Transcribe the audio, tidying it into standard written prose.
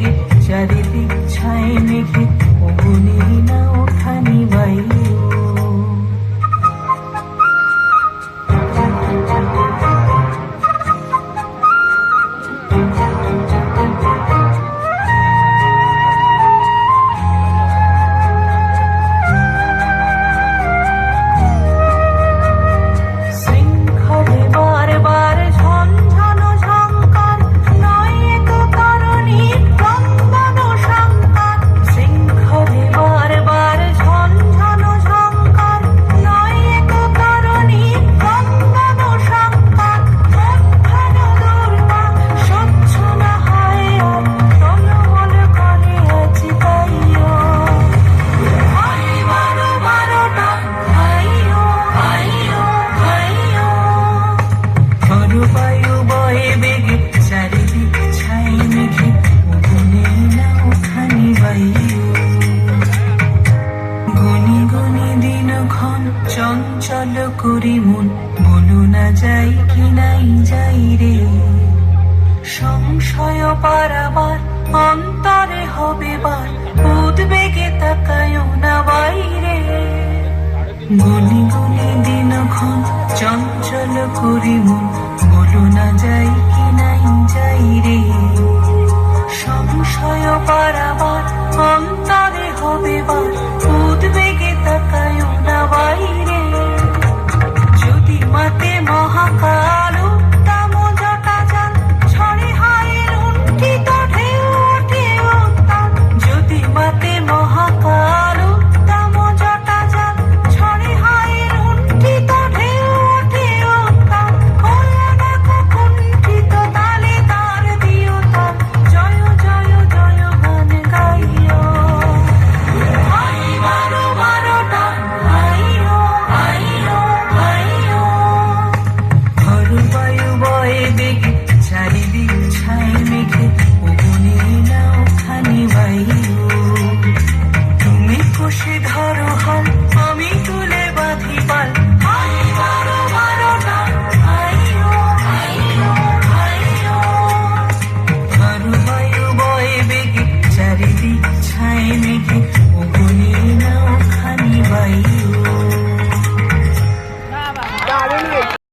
বেগে চারিদিক ছাই মেঘে অগুনি না ওঠানি বায়ু বায়ু বয়ে বেগে চারিদিক ছাই মেঘে অগুনি না ওঠানি বায়ু গুনি গুনি দিনক্ষণ চঞ্চল করি মন বলো না যাই কি নাই যাই রে সংশয় পারাবার অন্তরে হবে বার উদ্বেগে তাকায় না বাইরে গুনি গুনি দিনক্ষণ চঞ্চল করি মন বলো না যাই কি নাই যাই রে।